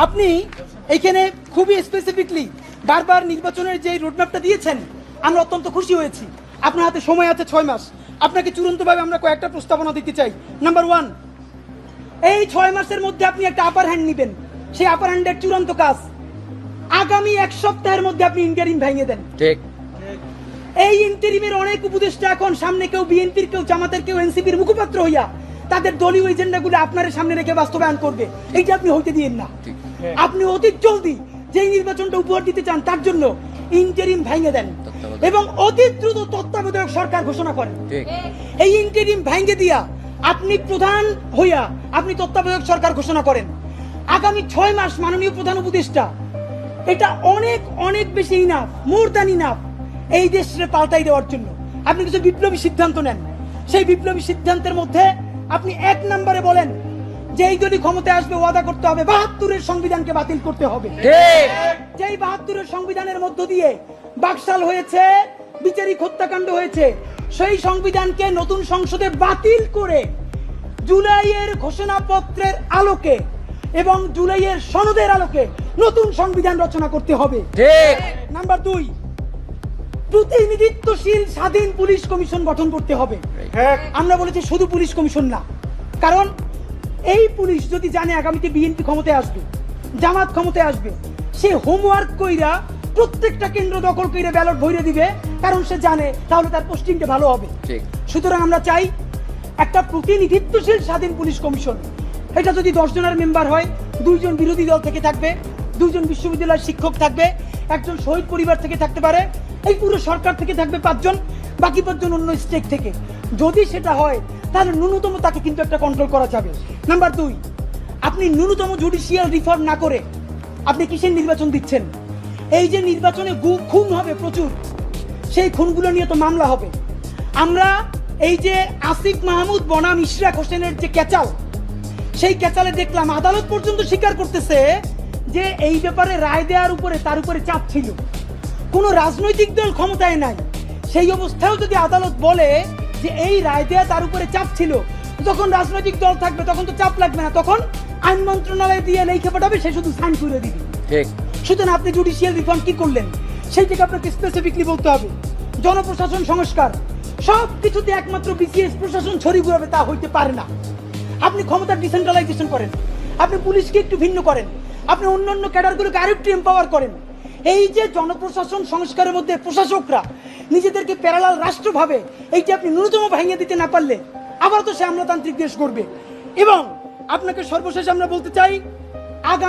আপনি এখানে খুবই স্পেসিফিকলি বারবার নির্বাচনের যে রোডম্যাপটা দিয়েছেন আমরা অত্যন্ত খুশি হয়েছি। আপনার হাতে সময় আছে 6 মাস। আপনাকে চূড়ান্তভাবে আমরা কয়েকটা প্রস্তাবনা দিতে চাই। নাম্বার 1, এই 6 মাসের মধ্যে আপনি একটা আপার হ্যান্ড নেবেন। সেই আপার হ্যান্ডের চূড়ান্ত কাজ আগামী 1 সপ্তাহের মধ্যে আপনি ইন্টারিম ভেঙে দেন। ঠিক। এই ইন্টারিমের অনেক উপদেষ্টা এখন সামনে কেউ বিএনপির, কেউ জামাতের, কেউ এনসিপির মুখপাত্র হইয়া তাদের দলীয় এজেন্ডাগুলো আপনার সামনে রেখে বাস্তবায়ন করবে। এইটা আপনি হইতে দিয়েন না। আপনি অতি জলদি যেই নির্বাচনটা উপহার দিতে চান তার জন্য ইন্টারিম ভেঙে দেন এবং অতি দ্রুত তত্ত্বাবধায়ক সরকার ঘোষণা করেন। এই ইন্টারিম ভেঙে দিয়া আপনি প্রধান হইয়া আপনি তত্ত্বাবধায়ক সরকার ঘোষণা করেন। আগামী 6 মাস মাননীয় প্রধান উপদেষ্টা, এটা অনেক অনেক বেশি ইনাফ, মোর দ্যান ইনাফ এই দেশে পাল্টাই দেওয়ার জন্য। আপনি কিছু বিপ্লবী সিদ্ধান্ত নেন। সেই বিপ্লবী সিদ্ধান্তের মধ্যে আপনি 1 নম্বরে বলেন যে এই দলই ক্ষমতায় আসবে ওয়াদা করতে হবে 72-এর সংবিধানকে বাতিল করতে হবে। যেই 72-এর সংবিধানের মধ্য দিয়ে বাকশাল হয়েছে, বিচারিক হত্যাকাণ্ড হয়েছে, সেই সংবিধানকে নতুন সংসদে বাতিল করে জুলাইয়ের ঘোষণাপত্রের আলোকে এবং জুলাইয়ের সনদের আলোকে নতুন সংবিধান রচনা করতে হবে। নাম্বার 2, প্রতিনিধিত্বশীল স্বাধীন পুলিশ কমিশন গঠন করতে হবে। আমরা বলেছি শুধু পুলিশ কমিশন না, কারণ এই পুলিশ যদি জানে আগামীতে বিএনপি ক্ষমতায় আসবে, জামাত ক্ষমতায় আসবে, সে হোমওয়ার্ক কইরা প্রত্যেকটা কেন্দ্র দখল করে ব্যালট ভরে দিবে, কারণ সে জানে তাহলে তার পোস্টিংটা ভালো হবে। সুতরাং আমরা চাই একটা প্রতিনিধিত্বশীল স্বাধীন পুলিশ কমিশন। এটা যদি 10 জনের মেম্বার হয়, 2 জন বিরোধী দল থেকে থাকবে, 2 জন বিশ্ববিদ্যালয়ের শিক্ষক থাকবে, 1 জন শহীদ পরিবার থেকে থাকতে পারে, এই পুরো সরকার থেকে থাকবে 5 জন, বাকি 5 জন অন্য স্টেক থেকে। যদি সেটা হয় তাহলে ন্যূনতম তাকে কিন্তু একটা কন্ট্রোল করা যাবে। নাম্বার 2, আপনি ন্যূনতম জুডিশিয়াল রিফর্ম না করে আপনি কিসের নির্বাচন দিচ্ছেন? এই যে নির্বাচনে খুন হবে প্রচুর, সেই খুনগুলো নিয়ে তো মামলা হবে। আমরা এই যে আসিফ মাহমুদ বনাম ইশরাক হোসেনের যে ক্যাচাল, সেই ক্যাচালে দেখলাম আদালত পর্যন্ত স্বীকার করতেছে যে এই ব্যাপারে রায় দেওয়ার উপরে তার উপরে চাপ ছিল। কোনো রাজনৈতিক দল ক্ষমতায় নাই, সেই অবস্থায়ও যদি আদালত বলে যে এই রায় দেওয়া তার উপরে চাপ ছিল, যখন রাজনৈতিক দল থাকবে তখন তো চাপ লাগবে না, তখন আইন মন্ত্রণালয়ে দিয়ে লিখে পাঠাবে, সে শুধু সাইন করে দিবে। সুতরাং আপনি জুডিশিয়াল রিফর্ম কি করলেন সেই থেকে আপনাকে স্পেসিফিকলি বলতে হবে। জনপ্রশাসন সংস্কার, সব কিছুতে একমাত্র বিসিএস প্রশাসন ছড়ি ঘুরাবে তা হইতে পারে না। আপনি ক্ষমতার ডিসেন্ট্রালাইজেশন করেন, আপনি পুলিশকে একটু ভিন্ন করেন, আপনি অন্যান্য ক্যাডারগুলোকে আরেকটু এম্পাওয়ার করেন। এই যে জনপ্রশাসন সংস্কারের মধ্যে প্রশাসকরা নিজেদেরকে প্যারালাল রাষ্ট্র ভাবে, এইটা আপনি ন্যূনতম ভেঙে দিতে না পারলে আবার তো সে আমলাতান্ত্রিক দেশ করবে। এবং আপনাকে সর্বশেষ আমরা বলতে চাই, আগামী